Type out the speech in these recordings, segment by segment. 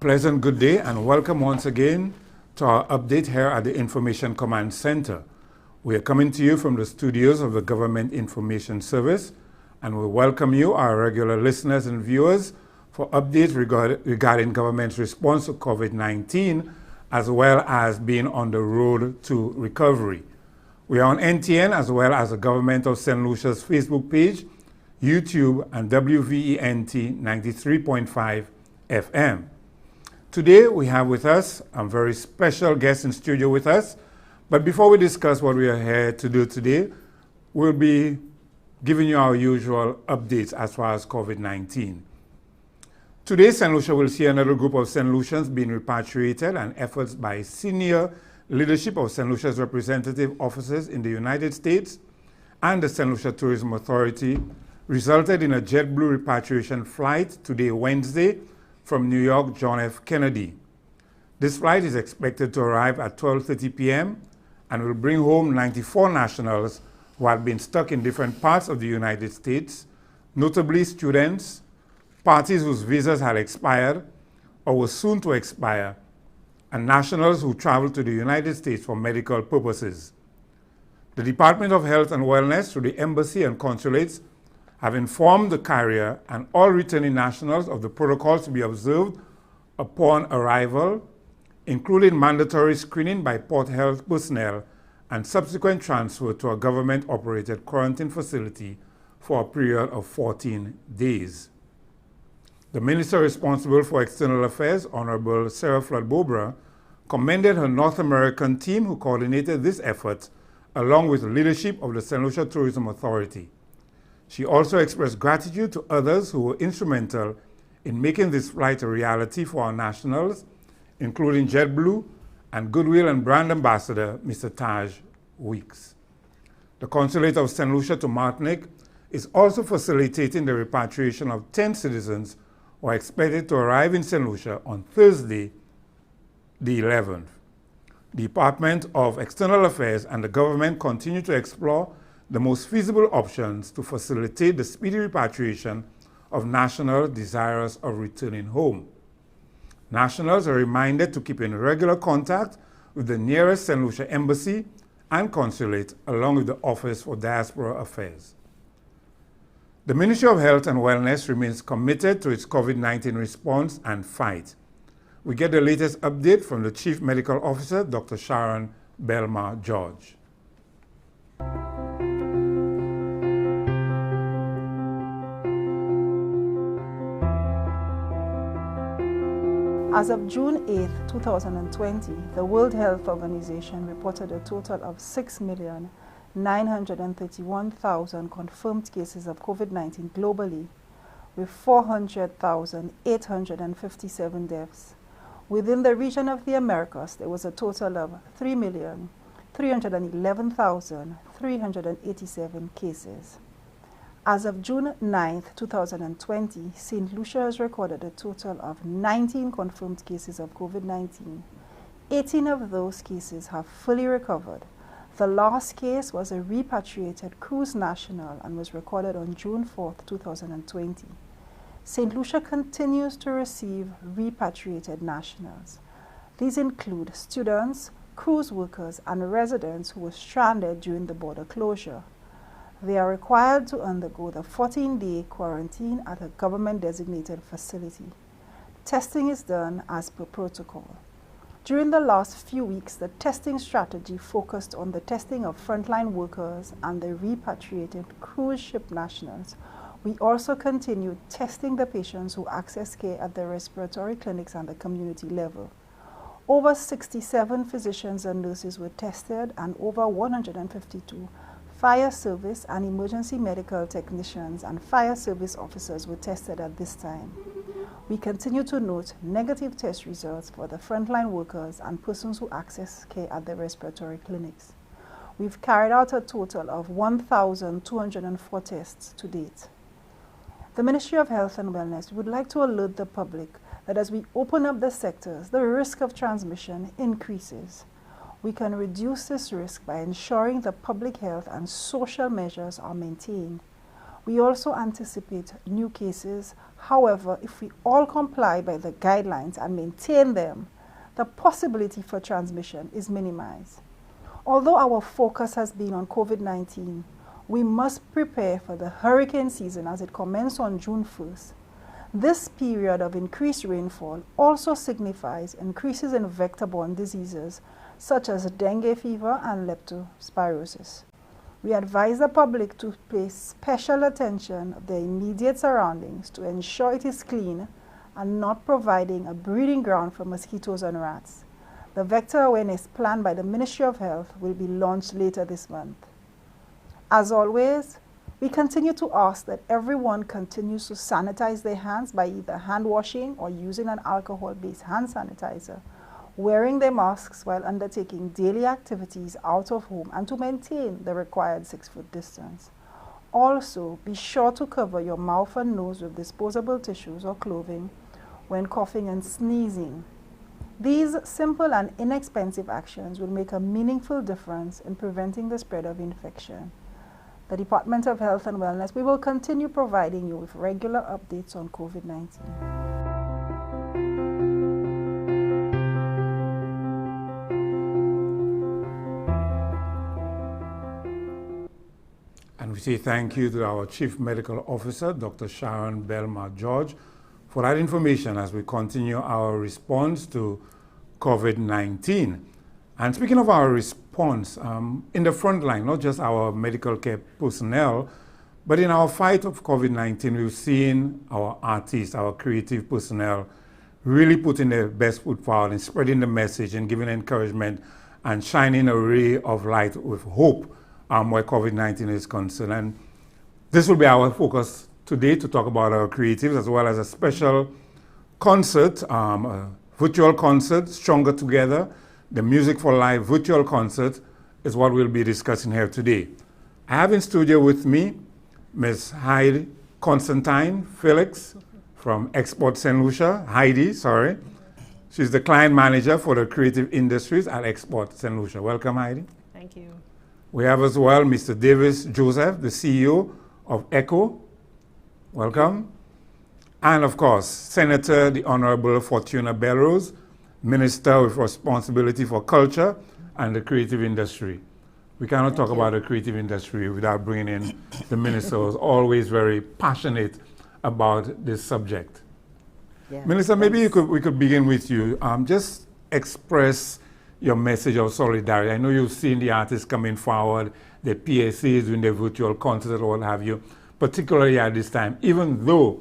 pleasant good day and welcome once again to our update here at the Information Command Center. We are coming to you from the studios of the Government Information Service, and we welcome you, our regular listeners and viewers, for updates regarding government's response to COVID-19, as well as being on the road to recovery. We are on NTN as well as the Government of Saint Lucia's Facebook page, YouTube, and WVENT 93.5 FM. Today we have with us a very special guest in studio with us. But before we discuss what we are here to do today, we'll be giving you our usual updates as far as COVID-19. Today, Saint Lucia will see another group of Saint Lucians being repatriated, and efforts by senior leadership of Saint Lucia's representative offices in the United States and the Saint Lucia Tourism Authority resulted in a JetBlue repatriation flight today, Wednesday, from New York John F. Kennedy. This flight is expected to arrive at 12:30 p.m. and will bring home 94 nationals who have been stuck in different parts of the United States, notably students, parties whose visas had expired or were soon to expire, and nationals who traveled to the United States for medical purposes. The Department of Health and Wellness, through the embassy and consulates, have informed the carrier and all returning nationals of the protocols to be observed upon arrival, including mandatory screening by port health personnel and subsequent transfer to a government-operated quarantine facility for a period of 14 days. The Minister responsible for External Affairs, Honorable Sarah Flood-Bobra, commended her North American team who coordinated this effort, along with the leadership of the Saint Lucia Tourism Authority. She also expressed gratitude to others who were instrumental in making this flight a reality for our nationals, including JetBlue and Goodwill and Brand Ambassador, Mr. Taj Weeks. The Consulate of Saint Lucia to Martinique is also facilitating the repatriation of 10 citizens who are expected to arrive in Saint Lucia on Thursday, the 11th. The Department of External Affairs and the government continue to explore the most feasible options to facilitate the speedy repatriation of nationals desirous of returning home. Nationals are reminded to keep in regular contact with the nearest Saint Lucia Embassy and Consulate, along with the Office for Diaspora Affairs. The Ministry of Health and Wellness remains committed to its COVID-19 response and fight. We get the latest update from the Chief Medical Officer, Dr. Sharon Belmar George. As of June 8, 2020, the World Health Organization reported a total of 6,931,000 confirmed cases of COVID-19 globally, with 400,857 deaths. Within the region of the Americas, there was a total of 3,311,387 cases. As of June 9, 2020, Saint Lucia has recorded a total of 19 confirmed cases of COVID-19. 18 of those cases have fully recovered. The last case was a repatriated cruise national and was recorded on June 4, 2020. Saint Lucia continues to receive repatriated nationals. These include students, cruise workers, and residents who were stranded during the border closure. They are required to undergo the 14-day quarantine at a government-designated facility. Testing is done as per protocol. During the last few weeks, the testing strategy focused on the testing of frontline workers and the repatriated cruise ship nationals. We also continued testing the patients who access care at the respiratory clinics and the community level. Over 67 physicians and nurses were tested, and over 152 fire service and emergency medical technicians and fire service officers were tested at this time. We continue to note negative test results for the frontline workers and persons who access care at the respiratory clinics. We've carried out a total of 1,204 tests to date. The Ministry of Health and Wellness would like to alert the public that as we open up the sectors, the risk of transmission increases. We can reduce this risk by ensuring that public health and social measures are maintained. We also anticipate new cases. However, if we all comply by the guidelines and maintain them, the possibility for transmission is minimized. Although our focus has been on COVID-19, we must prepare for the hurricane season as it commences on June 1st. This period of increased rainfall also signifies increases in vector-borne diseases such as dengue fever and leptospirosis. We advise the public to pay special attention to their immediate surroundings to ensure it is clean and not providing a breeding ground for mosquitoes and rats. The vector awareness plan by the Ministry of Health will be launched later this month. As always, we continue to ask that everyone continues to sanitize their hands by either hand washing or using an alcohol-based hand sanitizer, wearing their masks while undertaking daily activities out of home, and to maintain the required 6-foot distance. Also, be sure to cover your mouth and nose with disposable tissues or clothing when coughing and sneezing. These simple and inexpensive actions will make a meaningful difference in preventing the spread of infection. The Department of Health and Wellness, we will continue providing you with regular updates on COVID-19. And we say thank you to our Chief Medical Officer, Dr. Sharon Belmar-George, for that information as we continue our response to COVID-19. And speaking of our response, in the front line, not just our medical care personnel, but in our fight of COVID-19, we've seen our artists, our creative personnel, really putting their best foot forward and spreading the message and giving encouragement and shining a ray of light with hope where COVID-19 is concerned. And this will be our focus today, to talk about our creatives, as well as a special concert, a virtual concert, Stronger Together. The Music for Life virtual concert is what we'll be discussing here today. I have in studio with me Ms. Heidi Constantine Felix from Export Saint Lucia. Heidi, sorry. She's the client manager for the creative industries at Export Saint Lucia. Welcome, Heidi. Thank you. We have as well Mr. Davis Joseph, the CEO of ECCO. Welcome. And of course, Senator the Honorable Fortuna Belrose, Minister with responsibility for culture and the creative industry. We cannot talk about the creative industry without bringing in the minister, who's always very passionate about this subject. Yeah, Minister, maybe we could begin with you. Just express your message of solidarity. I know you've seen the artists coming forward, the PSAs doing their virtual concerts or what have you, particularly at this time, even though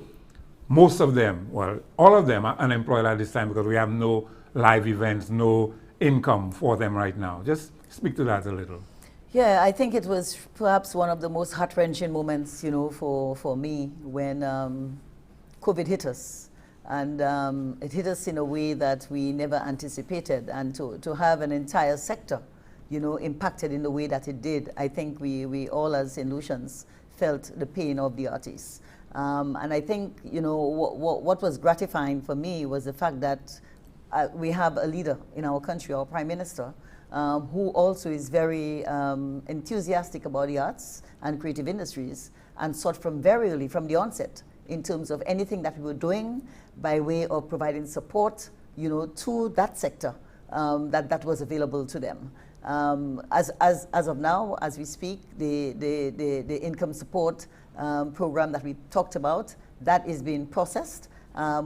most of them, well, all of them are unemployed at this time because we have no live events, no income for them right now. Just speak to that a little. Yeah, I think it was perhaps one of the most heart-wrenching moments, you know, for me when COVID hit us. And it hit us in a way that we never anticipated. And to have an entire sector, you know, impacted in the way that it did, I think we all as Saint Lucians felt the pain of the artists. And I think, you know, what was gratifying for me was the fact that we have a leader in our country, our Prime Minister, who also is very enthusiastic about the arts and creative industries, and sought from very early, from the onset, in terms of anything that we were doing by way of providing support, you know, to that sector that was available to them. As of now, as we speak, the income support program that we talked about, that is being processed.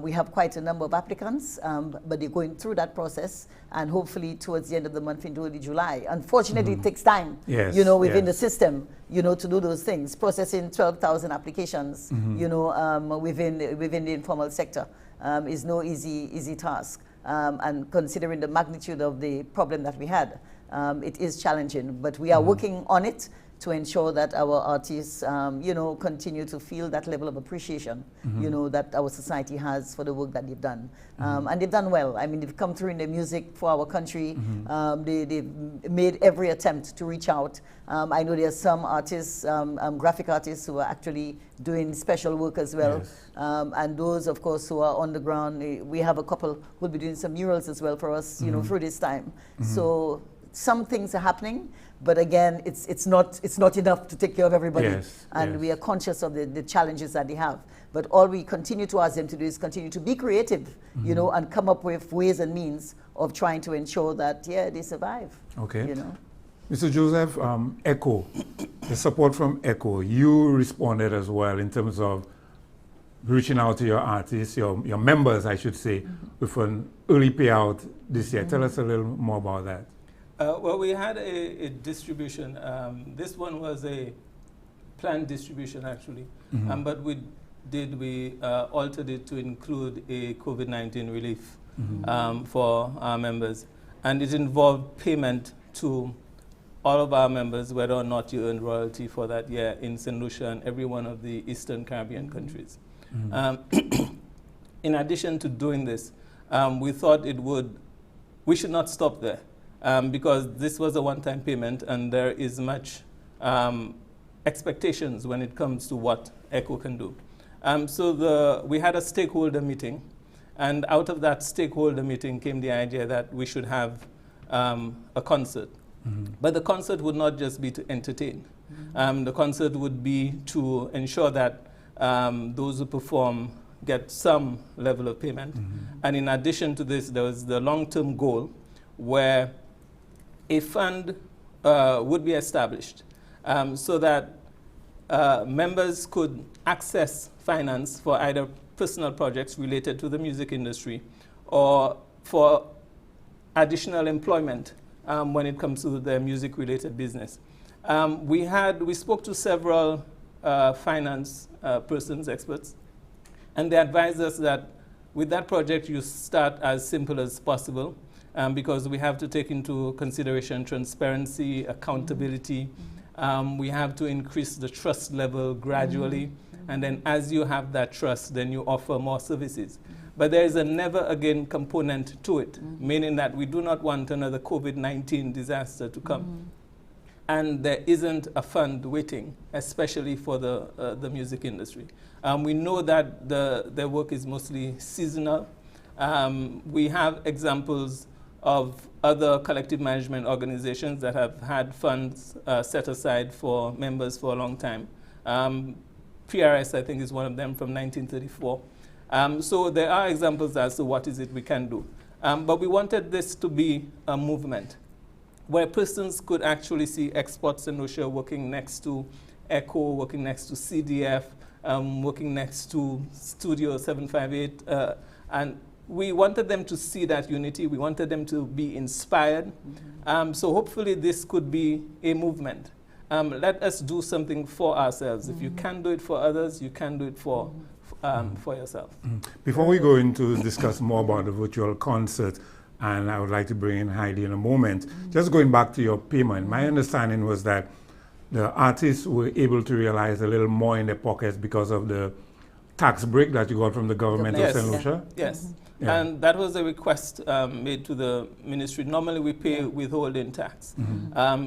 We have quite a number of applicants, but they're going through that process, and hopefully towards the end of the month in early July. Unfortunately, it takes time, you know, within the system, you know, to do those things. Processing 12,000 applications, you know, within the informal sector is no easy task. And considering the magnitude of the problem that we had, it is challenging, but we are working on it to ensure that our artists, you know, continue to feel that level of appreciation, you know, that our society has for the work that they've done. And they've done well. I mean, they've come through in the music for our country. They've made every attempt to reach out. I know there are some artists, graphic artists, who are actually doing special work as well. And those, of course, who are on the ground, we have a couple who will be doing some murals as well for us, you know, through this time. So some things are happening, but again, it's not enough to take care of everybody. Yes, and yes. we are conscious of the challenges that they have. But all we continue to ask them to do is continue to be creative, you know, and come up with ways and means of trying to ensure that, yeah, they survive. Okay. You know. Mr. Joseph, ECCO, the support from ECCO, you responded as well in terms of reaching out to your artists, your members, I should say, with an early payout this year. Tell us a little more about that. Well, we had a distribution. This one was a planned distribution, actually. But we altered it to include a COVID-19 relief for our members. And it involved payment to all of our members, whether or not you earned royalty for that year in Saint Lucia and every one of the Eastern Caribbean countries. In addition to doing this, we thought we should not stop there because this was a one-time payment and there is much expectations when it comes to what ECCO can do. So we had a stakeholder meeting, and out of that stakeholder meeting came the idea that we should have a concert. But the concert would not just be to entertain. The concert would be to ensure that those who perform get some level of payment. And in addition to this, there was the long-term goal where a fund would be established so that members could access finance for either personal projects related to the music industry or for additional employment when it comes to their music-related business. We spoke to several finance persons, experts, and they advised us that with that project, you start as simple as possible because we have to take into consideration transparency, accountability. We have to increase the trust level gradually. And then as you have that trust, then you offer more services. But there is a never again component to it, meaning that we do not want another COVID-19 disaster to come. And there isn't a fund waiting, especially for the music industry. We know that their work is mostly seasonal. We have examples of other collective management organizations that have had funds set aside for members for a long time. PRS, I think, is one of them from 1934. So there are examples as to what is it we can do. But we wanted this to be a movement where persons could actually see Export Saint Lucia working next to ECCO, working next to CDF, working next to Studio 758. And we wanted them to see that unity. We wanted them to be inspired. So hopefully this could be a movement. Let us do something for ourselves. If you can do it for others, you can do it for yourself. Before we go into discuss more about the virtual concert, and I would like to bring in Heidi in a moment, just going back to your payment, my understanding was that the artists were able to realize a little more in their pockets because of the tax break that you got from the government of Saint Lucia? Yes. Yeah. And that was a request made to the ministry. Normally we pay withholding tax.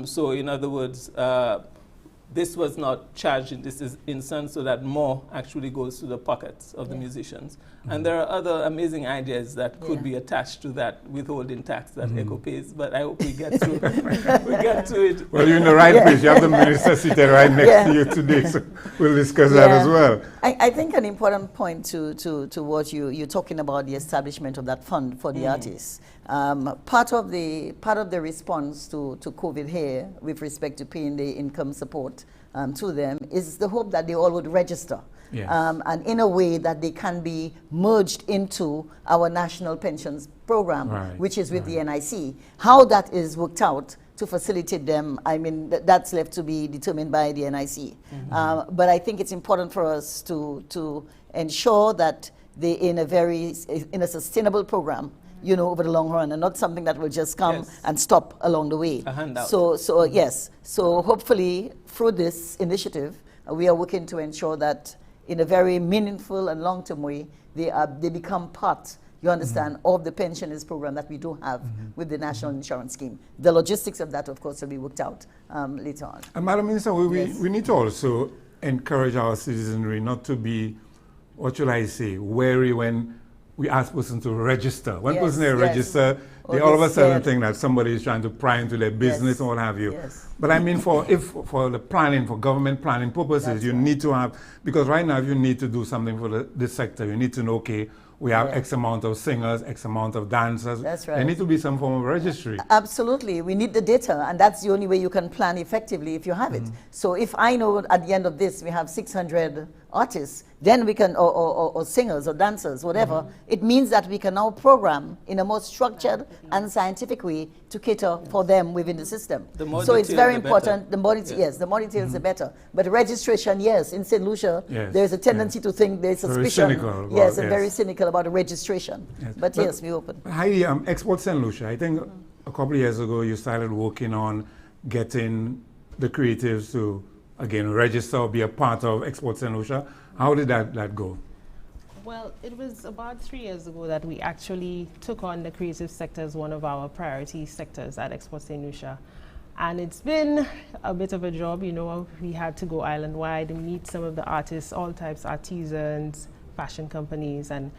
So in other words, this was not charged in this instance so that more actually goes to the pockets of the musicians. And there are other amazing ideas that could be attached to that withholding tax that ECCO pays, but I hope we get to, it. Well, you're in the right place. You have the minister seated right next to you today, so we'll discuss that as well. I think an important point to what you're talking about, the establishment of that fund for the artists. Part of the response to COVID here with respect to paying the income support to them is the hope that they all would register. Yes. And in a way that they can be merged into our national pensions program, which is with the NIC. How that is worked out to facilitate them, I mean, that's left to be determined by the NIC. But I think it's important for us to ensure that they in a sustainable program, you know, over the long run, and not something that will just come and stop along the way. A handout. So yes. So hopefully through this initiative, we are working to ensure that in a very meaningful and long-term way, they become part, you understand, of the pensioners program that we do have with the National Insurance Scheme. The logistics of that, of course, will be worked out later on. And Madam Minister, we need to also encourage our citizenry not to be, what should I say, wary when we ask persons to register. When Yes, person they yes. register, Or they all of they're a sudden scared. think that somebody is trying to pry into their business Yes, and what have you. yes. But I mean, for the planning, for government planning purposes, That's you right. need to have, because right now if you need to do something for this sector, you need to know, okay, we have Yeah. X amount of singers, X amount of dancers. That's There right. need to be some form of registry. Absolutely. We need the data, and that's the only way you can plan effectively if you have it. So if I know at the end of this we have 600 artists, then we can, or singers or dancers, whatever, it means that we can now program in a more structured and scientific way to cater for them within the system. The more So it's detailed, very the better. important. The more yes, the more details, the better. But registration, yes, in Saint Lucia, Yes, there's a tendency to think there's Very suspicion. cynical about- Yes, and yes. very cynical about the registration. Yes. But yes, we open. Heidi, Export Saint Lucia, I think a couple of years ago you started working on getting the creatives to, again, register or be a part of Export Saint Lucia. How did that go? Well, it was about 3 years ago that we actually took on the creative sector as one of our priority sectors at Expo Saint Lucia. And it's been a bit of a job, you know. We had to go island-wide and meet some of the artists, all types, artisans, fashion companies, and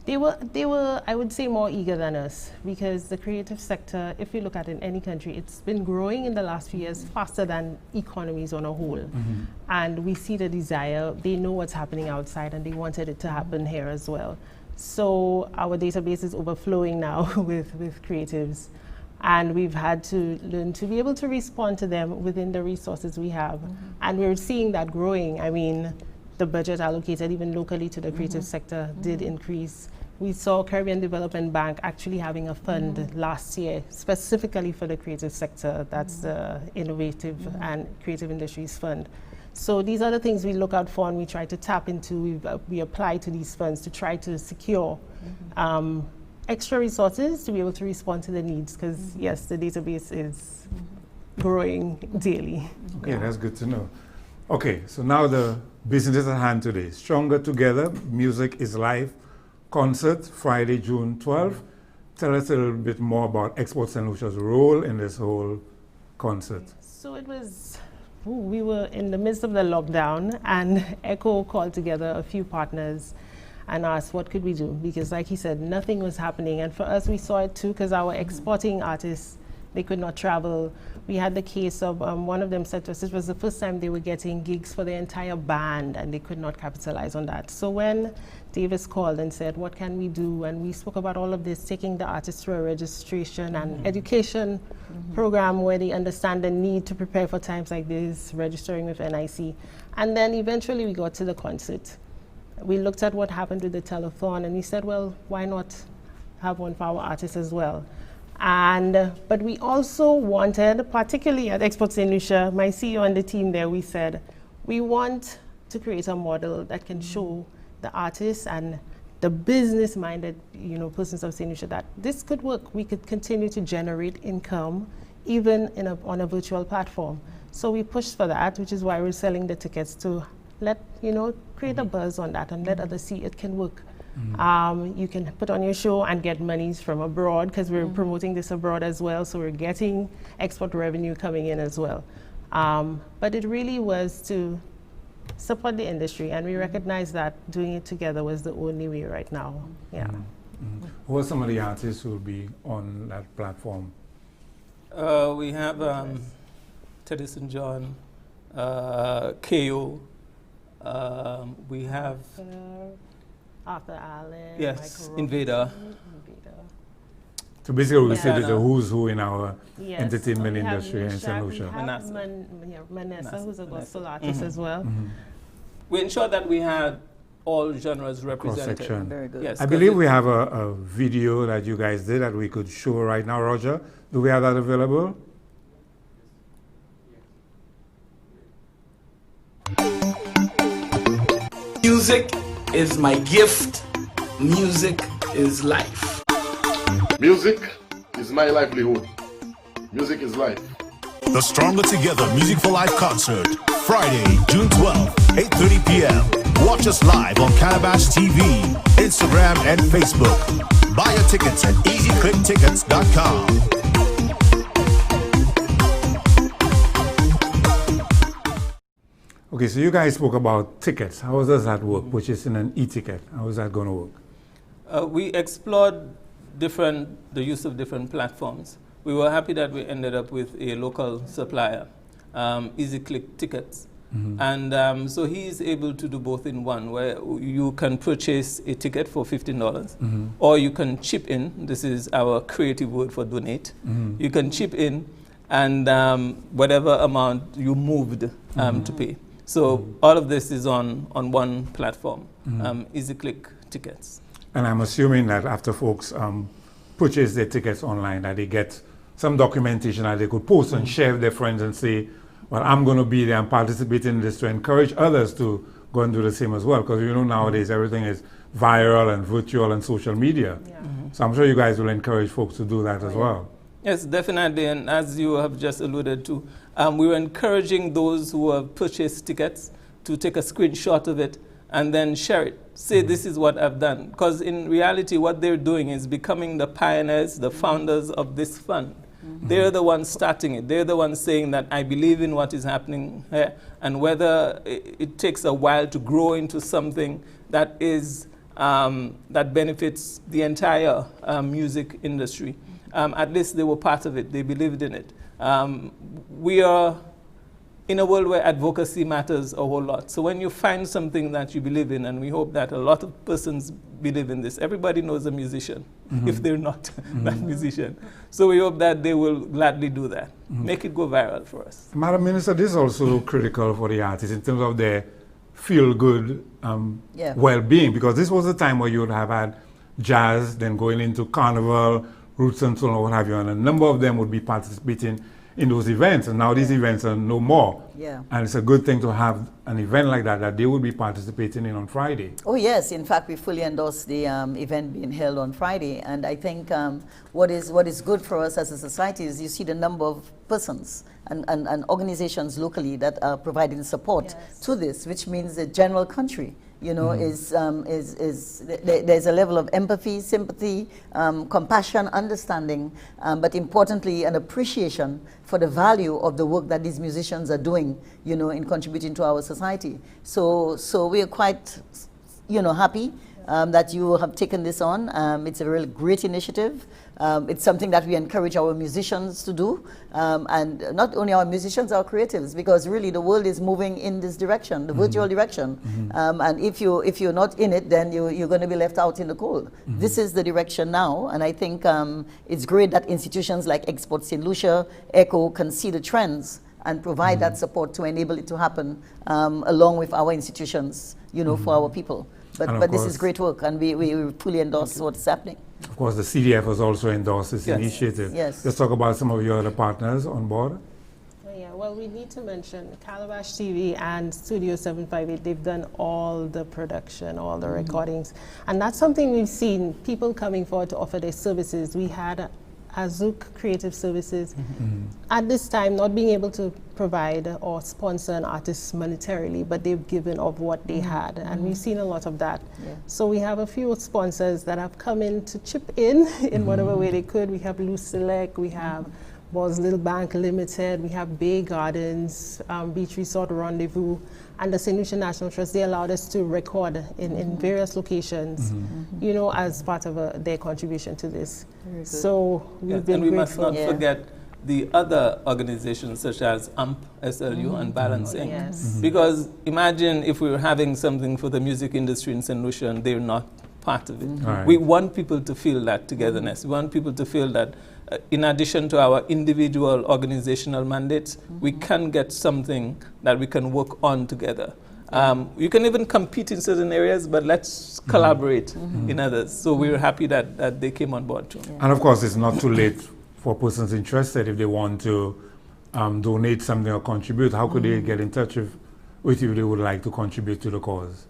they were, I would say, more eager than us, because the creative sector, if you look at it in any country, it's been growing in the last few years faster than economies on a whole. And we see the desire, they know what's happening outside, and they wanted it to happen here as well. So our database is overflowing now with creatives. And we've had to learn to be able to respond to them within the resources we have. And we're seeing that growing. I mean, the budget allocated even locally to the creative sector did increase. We saw Caribbean Development Bank actually having a fund last year specifically for the creative sector. That's the Innovative and Creative Industries Fund. So these are the things we look out for and we try to tap into. We apply to these funds to try to secure extra resources to be able to respond to the needs, because yes, the database is growing daily. Okay, that's good to know. Okay, so now the business at hand today. Stronger Together, Music is Life concert, Friday, June 12th. Tell us a little bit more about Export Saint Lucia's role in this whole concert. So it was, we were in the midst of the lockdown, and ECCO called together a few partners and asked what could we do, because like he said, nothing was happening. And for us, we saw it too, because our exporting artists, they could not travel. We had the case of one of them said to us, it was the first time they were getting gigs for their entire band, and they could not capitalize on that. So when Davis called and said, what can we do? And we spoke about all of this, taking the artists through a registration and education program where they understand the need to prepare for times like this, registering with NIC. And then eventually we got to the concert. We looked at what happened with the telethon, and we said, well, why not have one for our artists as well? And but we also wanted, particularly at Export Saint Lucia, my CEO and the team there, we said, we want to create a model that can show the artists and the business-minded, you know, persons of Saint Lucia that this could work. We could continue to generate income even on a virtual platform. So we pushed for that, which is why we're selling the tickets to let, you know, create a buzz on that and let others see it can work. You can put on your show and get monies from abroad, because we're promoting this abroad as well, so we're getting export revenue coming in as well. But it really was to support the industry, and we recognize that doing it together was the only way right now. Yeah. Who are some of the artists who will be on that platform? We have Teddy St. John, KO. We have Arthur Allen, yes, Michael Invader. Robinson, So basically, we said Yeah. it's a who's who in our Yes. entertainment We have industry in Nisha, Saint we Lucia. have Manassa. Manessa, who's a Manassa. gospel artist as well. We ensured that we had all genres represented. Cross-section. Very good. Yes, I 'cause believe it- we have a video that you guys did that we could show right now, Roger. Do we have that available? Music is my gift. Music is life. Music is my livelihood. Music is life. The Stronger Together Music for Life concert, Friday, June 12th, 8:30 p.m. Watch us live on Calabash TV, Instagram, and Facebook. Buy your tickets at easyclicktickets.com. Okay, so you guys spoke about tickets. How does that work? Purchasing an e-ticket. How is that going to work? We explored the use of different platforms. We were happy that we ended up with a local supplier, EasyClick Tickets. And so he is able to do both in one, where you can purchase a ticket for $15, or you can chip in. This is our creative word for donate. You can chip in, and whatever amount you moved to pay. So all of this is on one platform, EasyClick Tickets. And I'm assuming that after folks purchase their tickets online, that they get some documentation that they could post and share with their friends and say, well, I'm going to be there and participate in this, to encourage others to go and do the same as well. Because you know nowadays everything is viral and virtual and social media. So I'm sure you guys will encourage folks to do that as well. Yes, definitely. And as you have just alluded to, we were encouraging those who have purchased tickets to take a screenshot of it and then share it. Say, this is what I've done. Because in reality, what they're doing is becoming the pioneers, the founders of this fund. They're the ones starting it. They're the ones saying that I believe in what is happening here, and whether it takes a while to grow into something that is that benefits the entire music industry. At least they were part of it. They believed in it. We are in a world where advocacy matters a whole lot. So when you find something that you believe in, and we hope that a lot of persons believe in this, everybody knows a musician, if they're not that musician. So we hope that they will gladly do that. Make it go viral for us. Madam Minister, this is also critical for the artists in terms of their feel-good well-being, because this was a time where you would have had jazz, then going into carnival, roots and so on, what have you, and a number of them would be participating in those events, and now these events are no more. And it's a good thing to have an event like that they will be participating in on Friday. Oh yes, in fact we fully endorse the event being held on Friday, and I think what is good for us as a society is you see the number of persons and organizations locally that are providing support to this, which means the general country, you know, there's a level of empathy, sympathy, compassion, understanding, but importantly an appreciation for the value of the work that these musicians are doing, you know, in contributing to our society. So we are quite, you know, happy that you have taken this on. It's a real great initiative. It's something that we encourage our musicians to do, and not only our musicians, our creatives, because really the world is moving in this direction, the virtual direction. And if you're not in it, then you're going to be left out in the cold. This is the direction now, and I think it's great that institutions like Export Saint Lucia, ECCO can see the trends and provide that support to enable it to happen along with our institutions, you know, for our people. But this is great work, and we fully endorse what's happening. Of course, the CDF has also endorsed this initiative. Let's talk about some of your other partners on board. Well, we need to mention Calabash TV and Studio 758. They've done all the production, all the recordings. And that's something we've seen, people coming forward to offer their services. We had Azouk Creative Services, at this time not being able to provide or sponsor an artist monetarily, but they've given of what they had, and we've seen a lot of that. So we have a few sponsors that have come in to chip in whatever way they could. We have Loose Select, we have Boz Little Bank Limited, we have Bay Gardens, Beach Resort Rendezvous, and the Saint Lucia National Trust. They allowed us to record in various locations, you know, as part of their contribution to this. So we've been and we grateful. must not forget the other organizations such as AMP, SLU, and Balancing. Because imagine if we were having something for the music industry in Saint Lucia and they're not part of it. We want people to feel that togetherness. We want people to feel that in addition to our individual organizational mandates, we can get something that we can work on together. You can even compete in certain areas, but let's collaborate in others. So we're happy that they came on board too. And of course, it's not too late for persons interested if they want to donate something or contribute. How could they get in touch with you if they would like to contribute to the cause?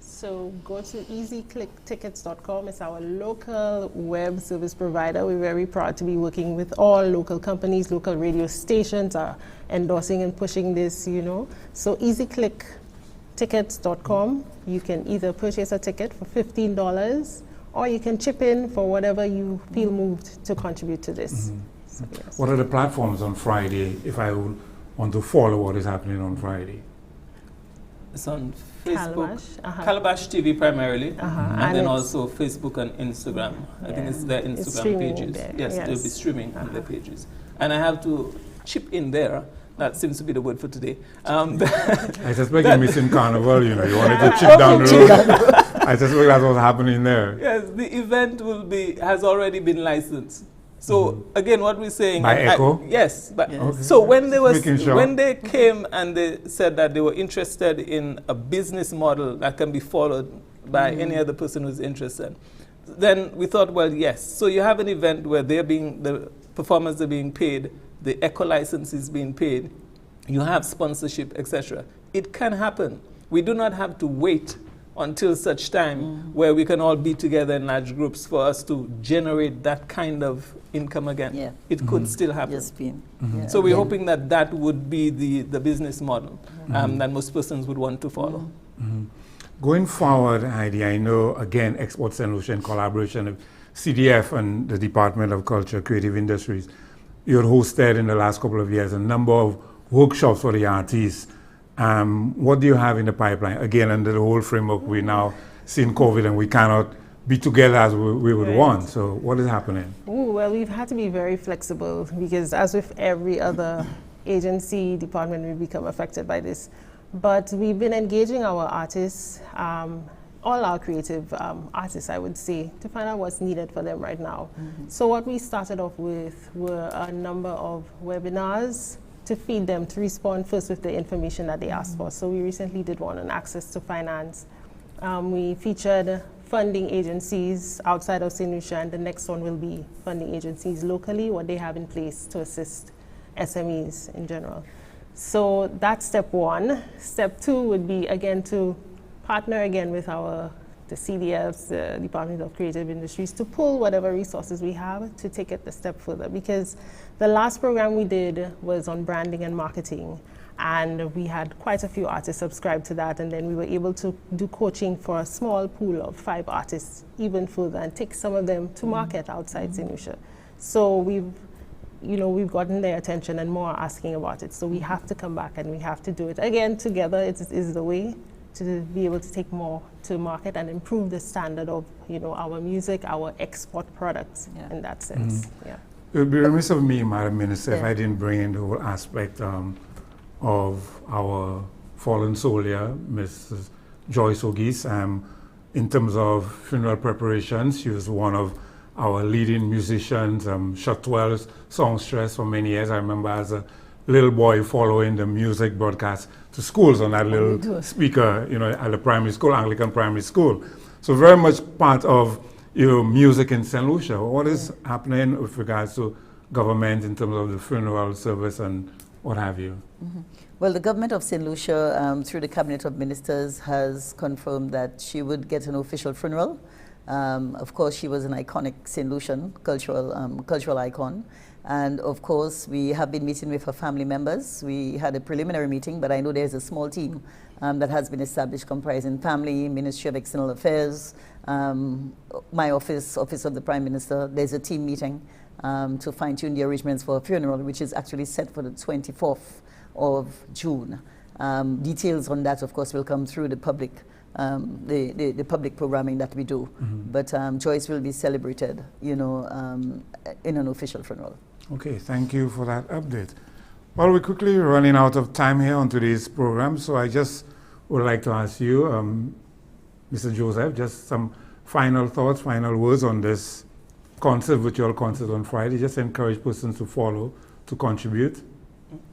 So go to easyclicktickets.com. It's our local web service provider. We're very proud to be working with all local companies. Local radio stations are endorsing and pushing this, you know. So easyclicktickets.com. You can either purchase a ticket for $15 or you can chip in for whatever you feel moved to contribute to this. So, yes. What are the platforms on Friday if I would want to follow what is happening on Friday? It's on Facebook. Calabash, Calabash TV primarily, and then it's also Facebook and Instagram. I think it's their Instagram pages. there, Yes, they'll be streaming on their pages. And I have to chip in there. That seems to be the word for today. I suspect you're missing Carnival, you know. You wanted to chip down the road. I suspect that's what's happening there. Yes, the event has already been licensed. So again, what we're saying by ECCO? Yes. But Okay. So when they came and they said that they were interested in a business model that can be followed by any other person who's interested, then we thought, well, yes. So you have an event where the performers are being paid, the ECCO license is being paid, you have sponsorship, etc. It can happen. We do not have to wait until such time where we can all be together in large groups for us to generate that kind of income again. Yeah. It could still happen. Yes, yeah, So we're hoping that that would be the business model that most persons would want to follow. Going forward, Heidi, I know, again, Export Saint Lucia in collaboration with CDF and the Department of Culture, Creative Industries, you had hosted in the last couple of years a number of workshops for the artists. What do you have in the pipeline? Again, under the whole framework, we're now seeing COVID and we cannot be together as we would want. So what is happening? Well, we've had to be very flexible because as with every other agency, department, we've become affected by this. But we've been engaging our artists, all our creative artists, I would say, to find out what's needed for them right now. So what we started off with were a number of webinars to feed them, to respond first with the information that they asked for. So we recently did one on access to finance. We featured funding agencies outside of Saint Lucia, and the next one will be funding agencies locally, what they have in place to assist SMEs in general. So that's step one. Step two would be, again, to partner again with the CDFs, the Department of Creative Industries, to pull whatever resources we have to take it a step further. Because the last program we did was on branding and marketing, and we had quite a few artists subscribe to that, and then we were able to do coaching for a small pool of 5 artists, even further, and take some of them to market outside Saint Lucia. So we've gotten their attention, and more are asking about it. So we have to come back and we have to do it again together. It is the way to be able to take more to market and improve the standard of our music, our export products in that sense. Yeah. It would be remiss of me, Madam Minister, if I didn't bring in the whole aspect of our fallen soldier, Mrs. Joyce Ogis. In terms of funeral preparations, she was one of our leading musicians, Shotwell's songstress for many years. I remember as a little boy following the music broadcast to schools on that little speaker, at the primary school, Anglican primary school. So very much part of music in Saint Lucia. What is happening with regards to government in terms of the funeral service and what have you? Well, the government of Saint Lucia, through the Cabinet of Ministers, has confirmed that she would get an official funeral. Of course, she was an iconic Saint Lucian cultural icon. And of course, we have been meeting with her family members. We had a preliminary meeting, but I know there's a small team that has been established comprising family, Ministry of External Affairs, my office of the Prime Minister. There's a team meeting to fine-tune the arrangements for a funeral, which is actually set for the 24th of June. Details on that, of course, will come through the public the public programming that we do. But Joyce will be celebrated, in an official funeral. Okay, thank you for that update. Well, we're quickly running out of time here on today's program, so I just would like to ask you, Mr. Joseph, just some final thoughts, final words on this virtual concert on Friday. Just encourage persons to follow, to contribute.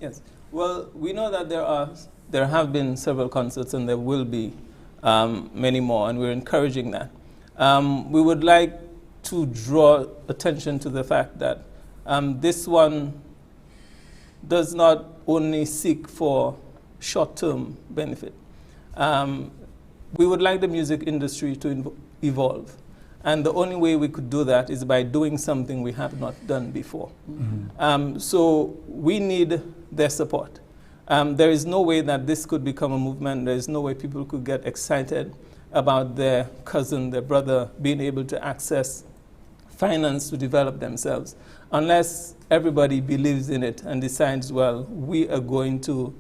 Yes. Well, we know that there have been several concerts and there will be many more, and we're encouraging that. We would like to draw attention to the fact that this one does not only seek for short-term benefit. We would like the music industry to evolve. And the only way we could do that is by doing something we have not done before. So we need their support. There is no way that this could become a movement. There is no way people could get excited about their cousin, their brother, being able to access finance to develop themselves, unless everybody believes in it and decides, well, we are going to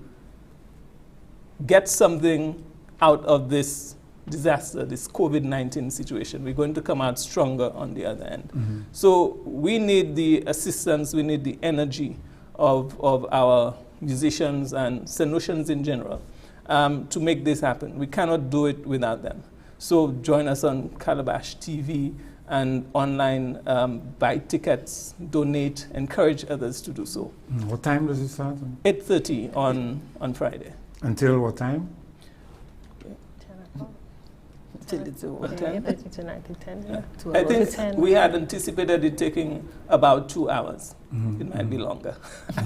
get something out of this disaster, this COVID-19 situation. We're going to come out stronger on the other end. So we need the assistance, we need the energy of our musicians and Saint Lucians in general to make this happen. We cannot do it without them. So join us on Calabash TV and online, buy tickets, donate, encourage others to do so. What time does it start? 8:30 on Friday. Until what time? Till it's over. 10? 8:30 to 9 to 10. Yeah. I think 10. we had anticipated it taking about 2 hours. It might be longer.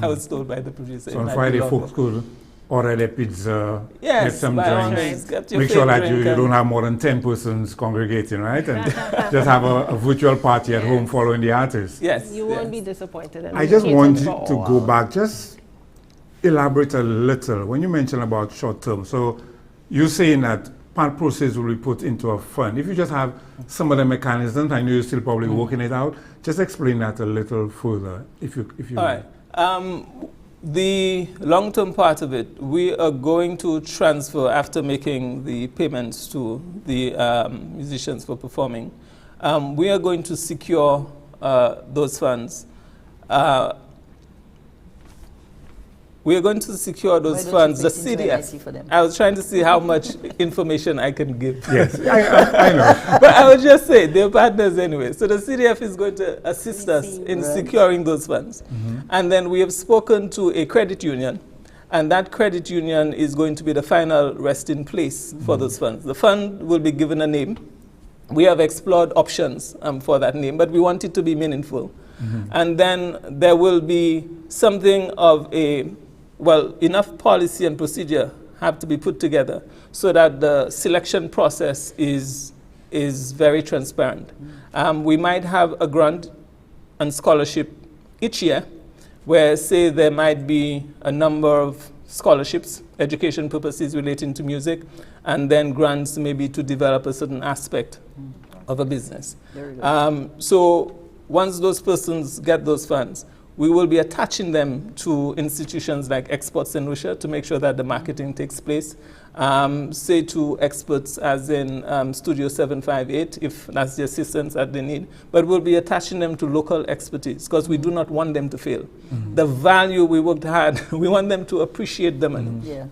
I was told by the producer. So it on might Friday, be longer. folks could order their pizza, Yes, get some by all drinks. means, get your Make sure that favorite you drink don't and- have more than 10 persons congregating, right? And just have a virtual party at home following the artist. Yes. You yes. won't be disappointed. And I we just cater want you for to all. go back, just elaborate a little. When you mention about short term, so you're saying that part process will be put into a fund. If you just have some of the mechanisms, I know you're still probably working it out, just explain that a little further, if you All right. The long-term part of it, we are going to transfer after making the payments to the musicians for performing. We are going to secure those funds. We are going to secure those funds. The CDF. For them? I was trying to see how much information I can give. Yes, I know. But I would just say they're partners anyway. So the CDF is going to assist us in securing those funds. And then we have spoken to a credit union, and that credit union is going to be the final resting place for those funds. The fund will be given a name. We have explored options for that name, but we want it to be meaningful. And then there will be something of a, well, enough policy and procedure have to be put together so that the selection process is very transparent. We might have a grant and scholarship each year where, say, there might be a number of scholarships, education purposes relating to music, and then grants maybe to develop a certain aspect of a business. So once those persons get those funds, we will be attaching them to institutions like Export Saint Lucia to make sure that the marketing takes place. Say to experts as in Studio 758, if that's the assistance that they need. But we'll be attaching them to local expertise because we do not want them to fail. The value we worked hard, we want them to appreciate the money. Yeah.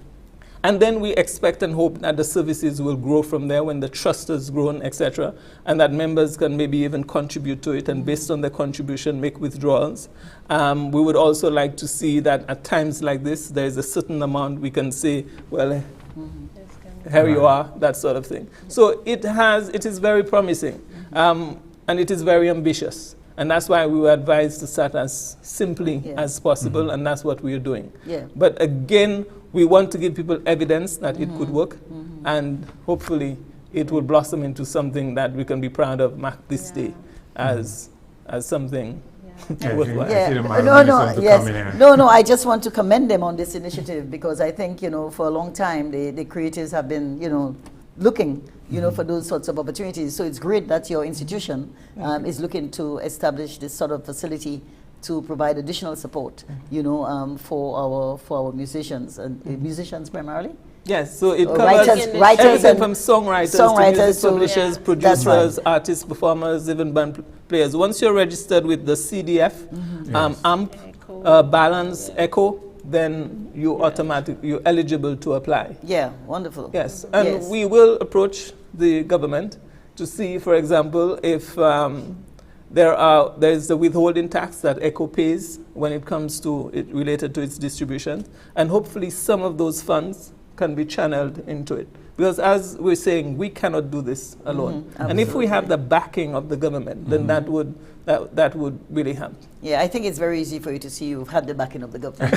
And then we expect and hope that the services will grow from there when the trust has grown, etc., and that members can maybe even contribute to it, and based on their contribution, make withdrawals. We would also like to see that at times like this, there is a certain amount we can say, well, here you are, that sort of thing. So it is very promising, and it is very ambitious. And that's why we were advised to start as simply as possible, and that's what we are doing. Yeah. But again, we want to give people evidence that it could work, and hopefully it will blossom into something that we can be proud of, mark this day as something worthwhile. No, I just want to commend them on this initiative because I think, for a long time, the creatives have been, looking, for those sorts of opportunities. So it's great that your institution is looking to establish this sort of facility to provide additional support, for our musicians and musicians primarily. Yes, so it covers everything from songwriters to music publishers, producers, artists, performers, even band players. Once you're registered with the CDF, AMP, Balance, ECCO, then you're eligible to apply. Yeah, wonderful. Yes, and we will approach the government to see, for example, if there is the withholding tax that ECCO pays when it comes to it related to its distribution, and hopefully some of those funds can be channeled into it. Because as we're saying, we cannot do this alone. And if we have the backing of the government, then that would really help. Yeah, I think it's very easy for you to see you've had the backing of the government.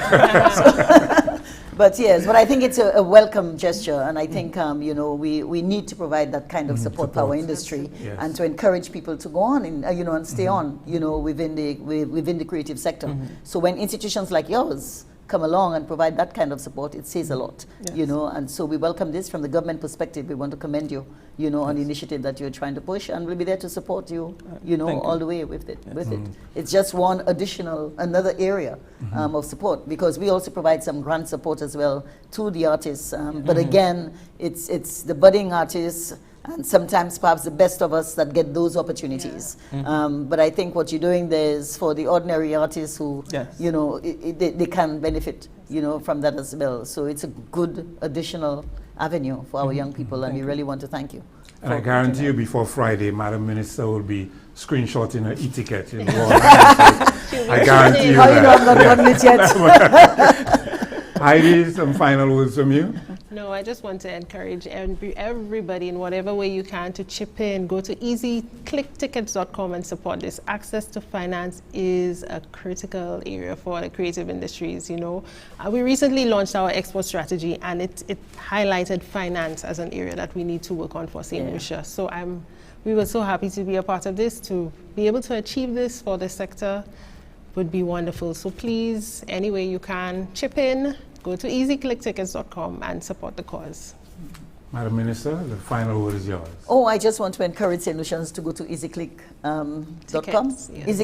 But I think it's a welcome gesture, and I think we need to provide that kind of support for our industry and to encourage people to go on and stay on within the creative sector. So when institutions like yours come along and provide that kind of support, it says a lot, Yes. you know, and so we welcome this from the government perspective. We want to commend you, you know, on the initiative that you're trying to push, and we'll be there to support you, you know, Thank you. all the way with it. It's just another area of support, because we also provide some grant support as well to the artists. But again, it's the budding artists, and sometimes perhaps the best of us that get those opportunities. But I think what you're doing there is for the ordinary artists who, Yes. you know, they can benefit, you know, from that as well. So it's a good additional avenue for our young people, and we really want to thank you. And I guarantee you, before Friday, Madam Minister will be screenshotting her e-ticket. You know, I guarantee you Oh, you know, I'm that. not done it yet. Heidi, some final words from you? No, I just want to encourage everybody in whatever way you can to chip in. Go to easyclicktickets.com and support this. Access to finance is a critical area for the creative industries, you know. We recently launched our export strategy, and it highlighted finance as an area that we need to work on for Saint Lucia. So we were so happy to be a part of this. To be able to achieve this for the sector would be wonderful. So please, any way you can, chip in. Go to easyclicktickets.com and support the cause. Madam Minister, the final word is yours. Oh, I just want to encourage Saint Lucians to go to easyclick.com. Tickets, yes.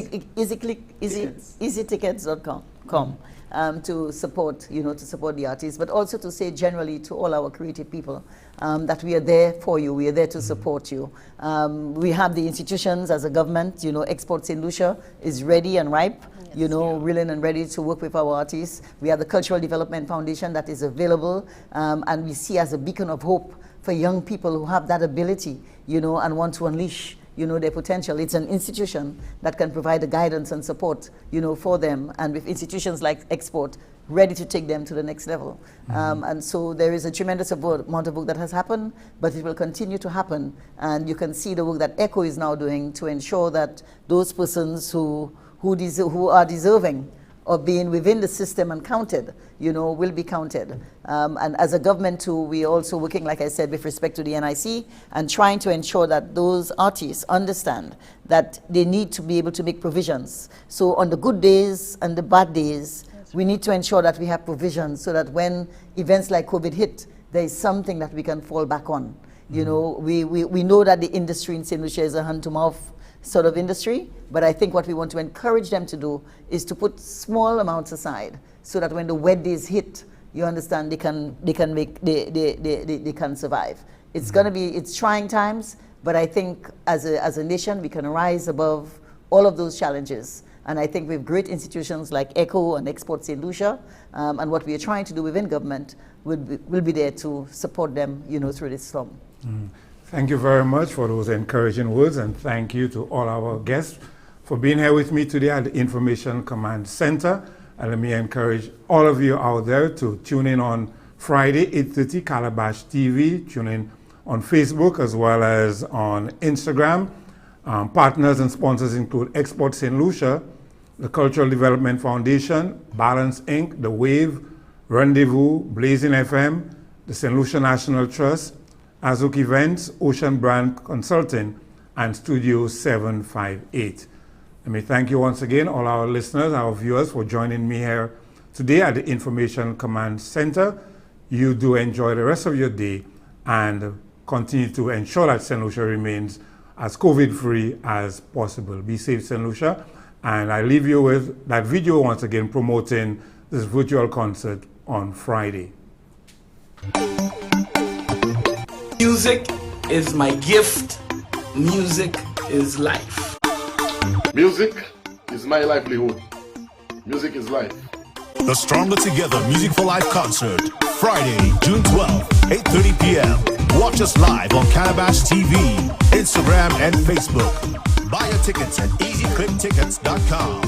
easytickets.com to support, you know, to support the artists, but also to say generally to all our creative people that we are there for you, we are there to support you. We have the institutions as a government, you know, Export Saint Lucia is ready and ripe, you know, willing and ready to work with our artists. We have the Cultural Development Foundation that is available, and we see as a beacon of hope for young people who have that ability, you know, and want to unleash, you know, their potential. It's an institution that can provide the guidance and support, you know, for them, and with institutions like Export ready to take them to the next level. And so there is a tremendous amount of work that has happened, but it will continue to happen. And you can see the work that ECCO is now doing to ensure that those persons who are deserving of being within the system and counted, you know, will be counted. And as a government too, we are also working, like I said, with respect to the NIC and trying to ensure that those artists understand that they need to be able to make provisions. So on the good days and the bad days, we need to ensure that we have provisions so that when events like COVID hit, there is something that we can fall back on. You know, we know that the industry in Saint Lucia is a hand-to-mouth sort of industry, but I think what we want to encourage them to do is to put small amounts aside so that when the wet days hit, you understand, they can survive. It's going to be, it's trying times, but I think as a nation we can rise above all of those challenges. And I think with great institutions like ECCO and Export Saint Lucia, and what we are trying to do within government, will be there to support them, you know, through this storm. Thank you very much for those encouraging words, and thank you to all our guests for being here with me today at the Information Command Center. And let me encourage all of you out there to tune in on Friday, 8:30, Calabash TV. Tune in on Facebook as well as on Instagram. Partners and sponsors include Export Saint Lucia, the Cultural Development Foundation, Balance Inc., The Wave, Rendezvous, Blazing FM, the Saint Lucia National Trust, Azuk Events, Ocean Brand Consulting, and Studio 758. Let me thank you once again, all our listeners, our viewers, for joining me here today at the Information Command Center. You do enjoy the rest of your day and continue to ensure that Saint Lucia remains as COVID-free as possible. Be safe, Saint Lucia. And I leave you with that video once again promoting this virtual concert on Friday. Music is my gift. Music is life. Music is my livelihood. Music is life. The Stronger Together Music for Life concert, Friday, June 12th, 8:30 p.m. Watch us live on Calabash TV, Instagram, and Facebook. Buy your tickets at easyclicktickets.com.